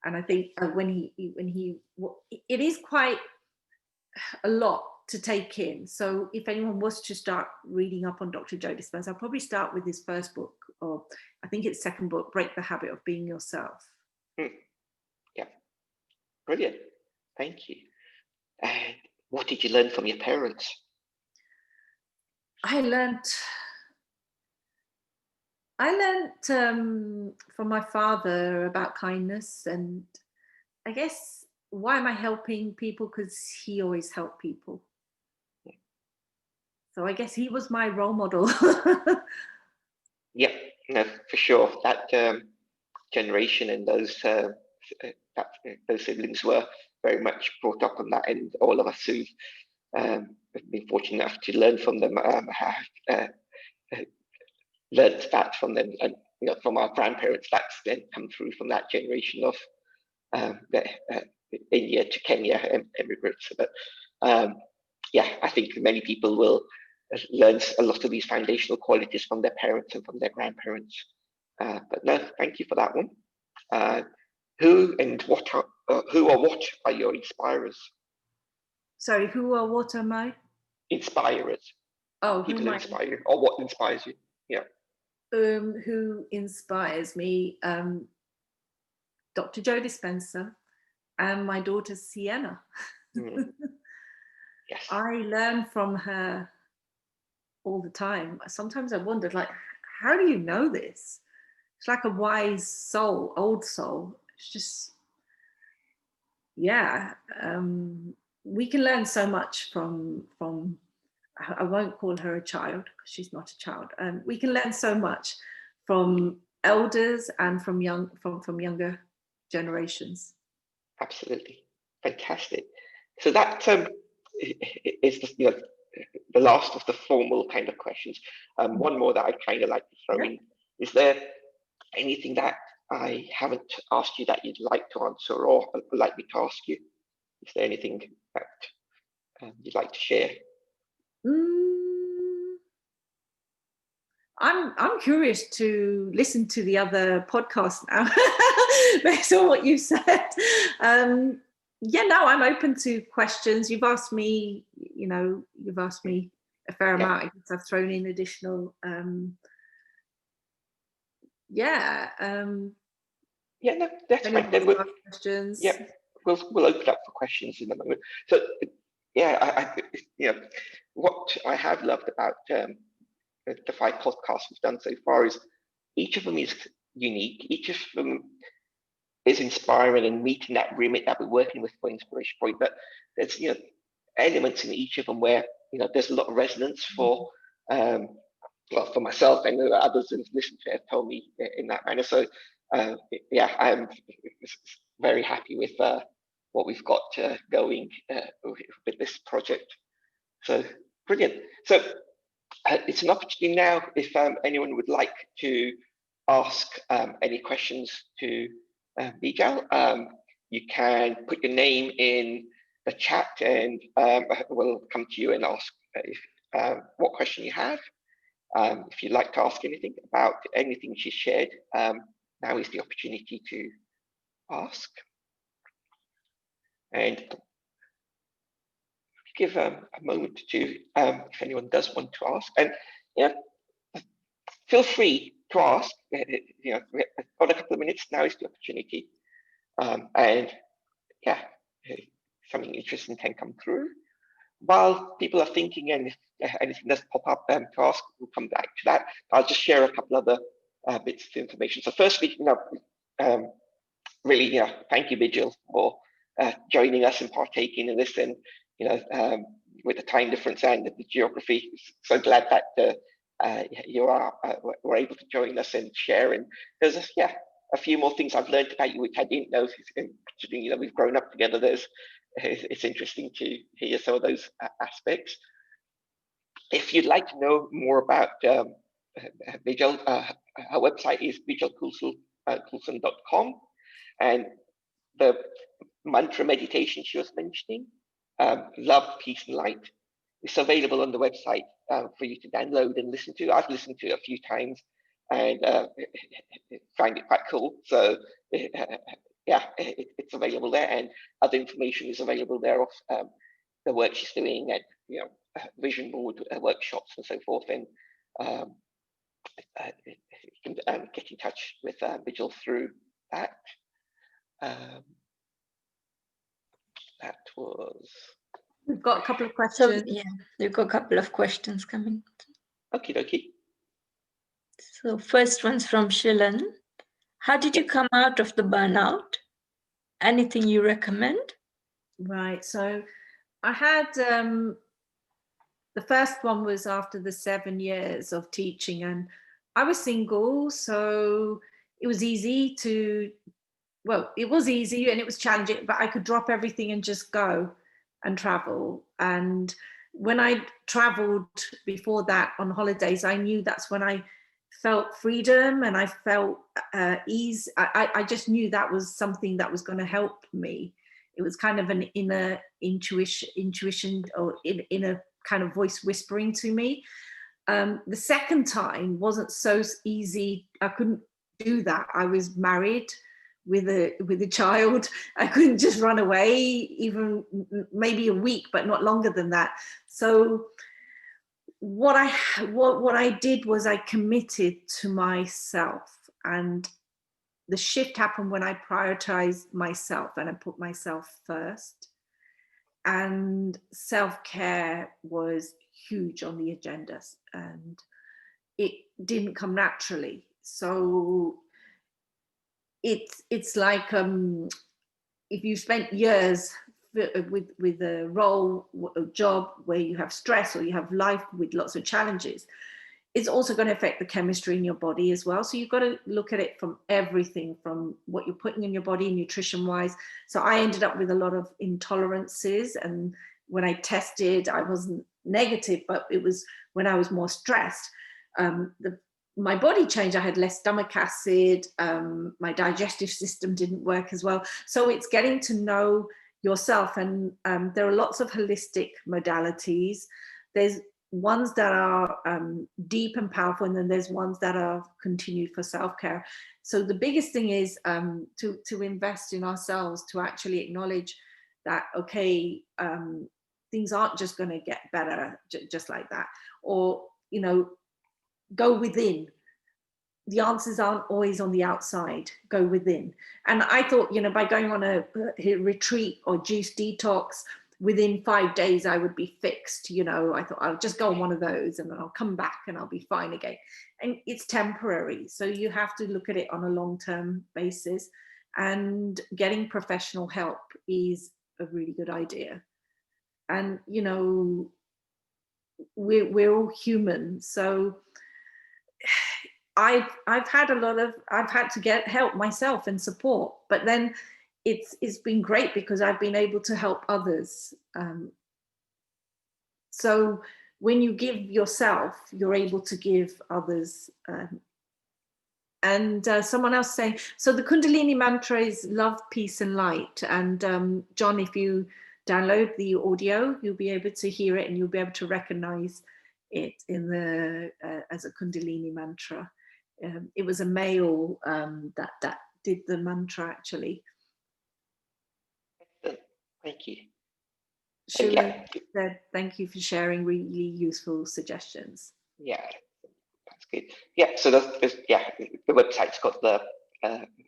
And I think it is quite a lot to take in. So if anyone was to start reading up on Dr. Joe Dispenza, I'll probably start with his first book, or I think it's second book, Break the Habit of Being Yourself. Yeah, brilliant. Thank you. And what did you learn from your parents? I learned from my father about kindness, and I guess, why am I helping people? Because he always helped people. So I guess he was my role model. Yep, no, for sure. That generation and those siblings were very much brought up on that, and all of us who've been fortunate enough to learn from them have learned that from them, and from our grandparents. That's then come through from that generation of India to Kenya immigrants. But yeah, I think many people will learn a lot of these foundational qualities from their parents and from their grandparents. But no, thank you for that one. Who or what are your inspirers? Sorry, who or what am I? Inspirers. Oh, people who inspire you, or what inspires you? Yeah. Who inspires me? Dr. Joe Dispenza and my daughter Sienna. Yes. I learn from her all the time. Sometimes I wondered, like, how do you know this? It's like a wise soul, old soul. It's just, yeah. We can learn so much from. I won't call her a child because she's not a child. We can learn so much from elders and from younger generations. Absolutely, fantastic. So that is the last of the formal kind of questions. One more that I'd kind of like to throw in. Is there anything that I haven't asked you that you'd like to answer, or like me to ask you? Is there anything that you'd like to share? I'm curious to listen to the other podcasts now, based on what you said. I'm open to questions. You've asked me a fair amount. I guess I've thrown in additional. No, that's fine. Then questions. Yeah, we'll open up for questions in a moment. So yeah, what I have loved about the 5 podcasts we've done so far is each of them is unique. Each of them is inspiring and meeting that remit that we're working with for Inspiration Point. But there's elements in each of them where there's a lot of resonance for for myself, and others who've listened to it have told me in that manner. So I'm very happy with what we've got going with this project. So brilliant. So it's an opportunity now if anyone would like to ask any questions to Beejal. You can put your name in the chat, and we'll come to you and ask what question you have. If you'd like to ask anything about anything she's shared, now is the opportunity to ask. And give a moment to if anyone does want to ask, and feel free to ask. We've got a couple of minutes now is the opportunity, and yeah, something interesting can come through. While people are thinking, and if anything does pop up to ask, we'll come back to that. I'll just share a couple other bits of information. So firstly, really, thank you, Beejal, for joining us and partaking in this, and with the time difference and the geography, so glad that you were able to join us and share. And there's a few more things I've learned about you which I didn't know. Considering we've grown up together, it's interesting to hear some of those aspects. If you'd like to know more about Beejal, her website is beejalcoulson.com, and the mantra meditation she was mentioning, love, peace, and light, is available on the website for you to download and listen to. I've listened to it a few times and find it quite cool. So it's available there, and other information is available there of the work she's doing at vision board workshops and so forth. And you can get in touch with Beejal through that. That was. We've got a couple of questions. So, yeah, we've got a couple of questions coming. Okie dokie. So first one's from Shilan. How did you come out of the burnout? Anything you recommend? Right. So I had the first one was after the 7 years of teaching, and I was single, so it was easy it was easy and it was challenging, but I could drop everything and just go and travel. And when I traveled before that on holidays, I knew that's when I felt freedom and I felt ease. I just knew that was something that was going to help me. It was kind of an inner intuition or inner kind of voice whispering to me. The second time wasn't so easy. I couldn't do that. I was married with a child. I couldn't just run away, even maybe a week, but not longer than that. So what I did was I committed to myself, and the shift happened when I prioritized myself and I put myself first. And self-care was huge on the agenda, and it didn't come naturally. So it's like if you spent years with a role, a job where you have stress or you have life with lots of challenges, it's also going to affect the chemistry in your body as well. So you've got to look at it from everything, from what you're putting in your body nutrition wise. So I ended up with a lot of intolerances, and when I tested, I wasn't negative, but it was when I was more stressed. My body changed. I had less stomach acid. My digestive system didn't work as well. So it's getting to know yourself, and there are lots of holistic modalities. There's ones that are deep and powerful, and then there's ones that are continued for self-care. So the biggest thing is to invest in ourselves, to actually acknowledge that, okay, things aren't just going to get better just like that, or go within. The answers aren't always on the outside. Go within. And I thought, by going on a retreat or juice detox, within 5 days I would be fixed. I thought I'll just go on one of those and then I'll come back and I'll be fine again. And it's temporary. So you have to look at it on a long-term basis, and getting professional help is a really good idea. And, we're all human. So I've had to get help myself and support, but then it's been great because I've been able to help others. So when you give yourself, you're able to give others. And someone else saying, so the Kundalini mantra is love, peace, and light. And John, if you download the audio, you'll be able to hear it and you'll be able to recognize it in as a Kundalini mantra. It was a male that did the mantra, actually. Excellent. Thank you. Shula said, thank you for sharing really useful suggestions. Yeah, that's good. Yeah, so there's the website's got the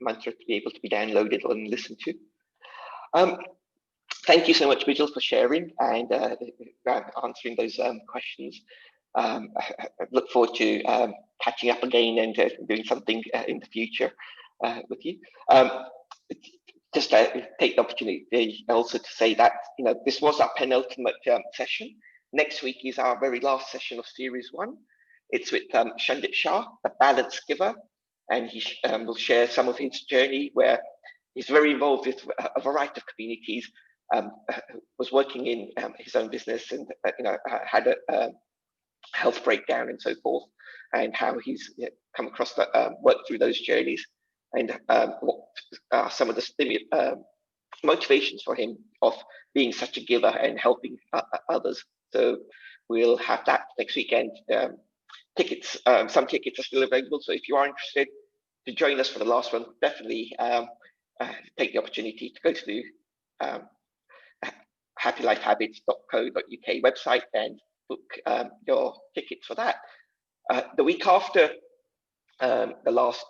mantra to be able to be downloaded and listened to. Thank you so much, Beejal, for sharing and answering those questions. I look forward to catching up again and doing something in the future with you. Just take the opportunity also to say that this was our penultimate session. Next week is our very last session of Series 1. It's with Shandit Shah, the Balance Giver, and he will share some of his journey where he's very involved with a variety of communities. Was working in his own business and had a health breakdown and so forth, and how he's come across that, worked through those journeys, and what are some of the motivations for him of being such a giver and helping others. So we'll have that next weekend. Tickets, some tickets are still available, so if you are interested to join us for the last one, definitely take the opportunity to go to the happylifehabits.co.uk website and book your tickets for that. The week after the last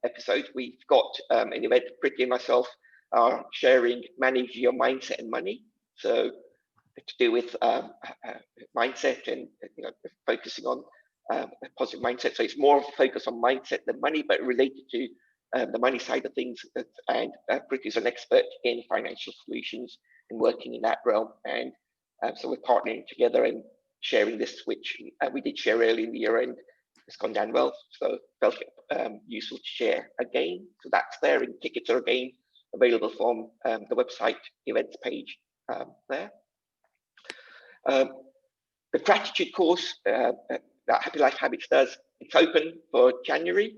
episode, we've got an event. Priti and myself are sharing Manage Your Mindset and Money. So to do with mindset and focusing on a positive mindset. So it's more of a focus on mindset than money, but related to the money side of things. And Priti is an expert in financial solutions and working in that realm. And so we're partnering together and sharing this, which we did share early in the year, and it's gone down well. So felt it useful to share again. So that's there, and tickets are again available from the website events page there. The gratitude course that Happy Life Habits does, it's open for January.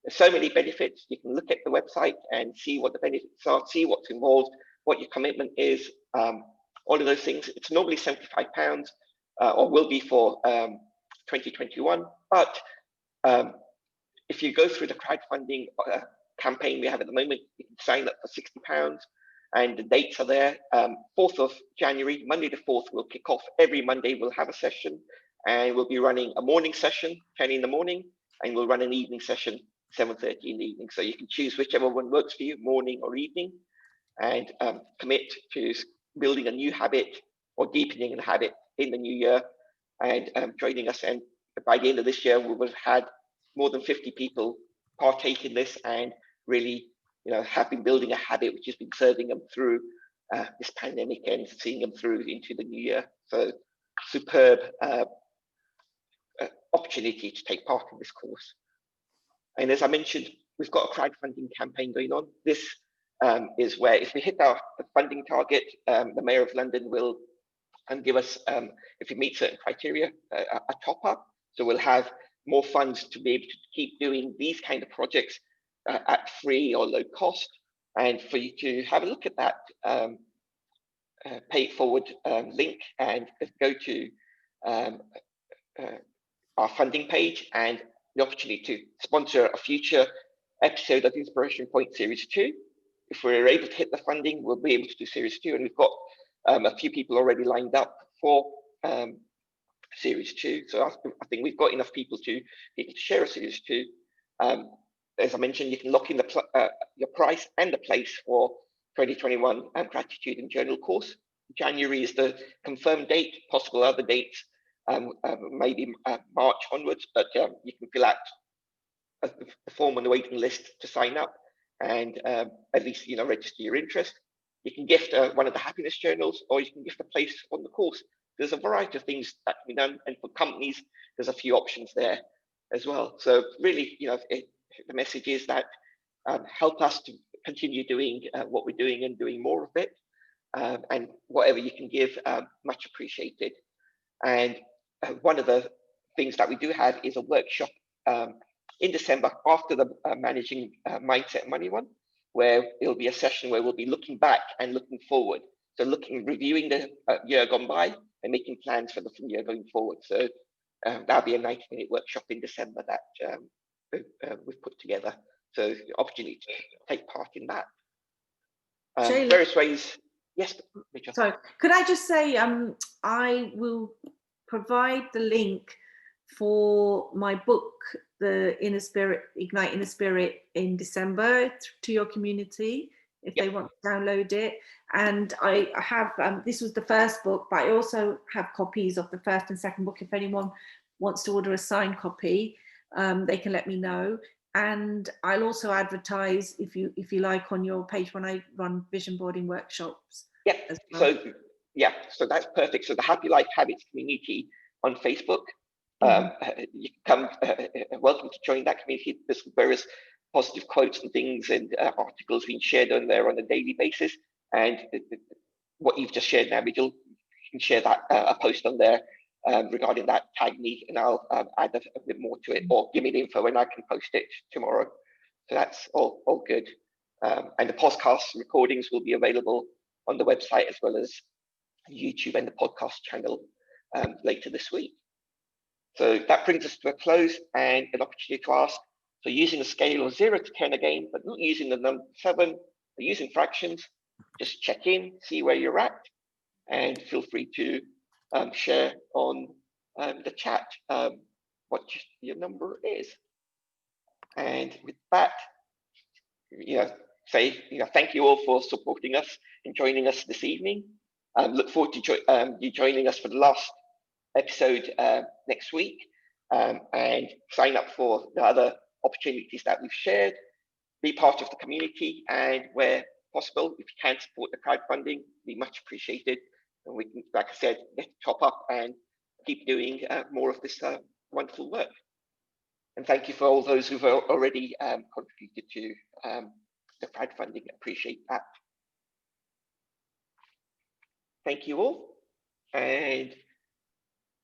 There's so many benefits. You can look at the website and see what the benefits are, see what's involved, what your commitment is, all of those things. It's normally £75 or will be for 2021. But if you go through the crowdfunding campaign we have at the moment, you can sign up for £60. And the dates are there. 4th of January, Monday the 4th, we'll kick off. Every Monday we'll have a session, and we'll be running a morning session, 10 in the morning, and we'll run an evening session, 7:30 in the evening. So you can choose whichever one works for you, morning or evening, and commit to building a new habit or deepening a habit in the new year, and joining us. And by the end of this year, we will have had more than 50 people partake in this and really have been building a habit which has been serving them through this pandemic and seeing them through into the new year. So superb opportunity to take part in this course. And as I mentioned, we've got a crowdfunding campaign going on. This is where if we hit our funding target, the Mayor of London will give us, if we meet certain criteria, a top up. So we'll have more funds to be able to keep doing these kind of projects at free or low cost. And for you to have a look at that, pay it forward link and go to our funding page, and the opportunity to sponsor a future episode of Inspiration Point Series 2. If we're able to hit the funding, we'll be able to do Series 2, and we've got a few people already lined up for Series 2. So I think we've got enough people to be able to share a Series 2. As I mentioned, you can lock in your price and the place for 2021 Gratitude and Journal course. January is the confirmed date, possible other dates, maybe March onwards, but you can fill out a form on the waiting list to sign up and at least register your interest. You can gift one of the happiness journals, or you can gift a place on the course. There's a variety of things that can be done, and for companies, there's a few options there as well. So really, the message is that help us to continue doing what we're doing and doing more of it, and whatever you can give, much appreciated. And one of the things that we do have is a workshop in December after the Managing Mindset and Money one, where it'll be a session where we'll be looking back and looking forward. So reviewing the year gone by and making plans for the year going forward. So that'll be a 90-minute workshop in December that we've put together. So the opportunity to take part in that. Various ways. Yes, Beejal. Sorry, could I just say, I will provide the link for my book, The Inner Spirit, Ignite Inner Spirit, in December to your community if they want to download it. And I have, this was the first book, but I also have copies of the first and second book. If anyone wants to order a signed copy, they can let me know. And I'll also advertise, if you like, on your page when I run vision boarding workshops. Yeah, well. So that's perfect. So the Happy Life Habits community on Facebook, you can come, welcome to join that community. There's various positive quotes and things and articles being shared on there on a daily basis. And what you've just shared now, Beejal, you can share that a post on there regarding that, tag me, and I'll add a bit more to it, or give me the info and I can post it tomorrow. So that's all good. And the podcast recordings will be available on the website as well as YouTube and the podcast channel later this week. So that brings us to a close and an opportunity to ask, so using a scale of 0 to 10 again, but not using the number 7, but using fractions, just check in, see where you're at, and feel free to share on the chat what your number is. And with that, say thank you all for supporting us and joining us this evening. Look forward to you joining us for the last episode next week, and sign up for the other opportunities that we've shared. Be part of the community, and where possible, if you can support the crowdfunding, be much appreciated. And we can, like I said, get top up and keep doing more of this wonderful work. And thank you for all those who've already contributed to the crowdfunding. Appreciate that. Thank you all. And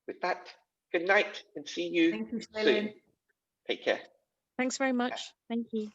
with that, good night and see you soon. Take care. Thanks very much. Thank you.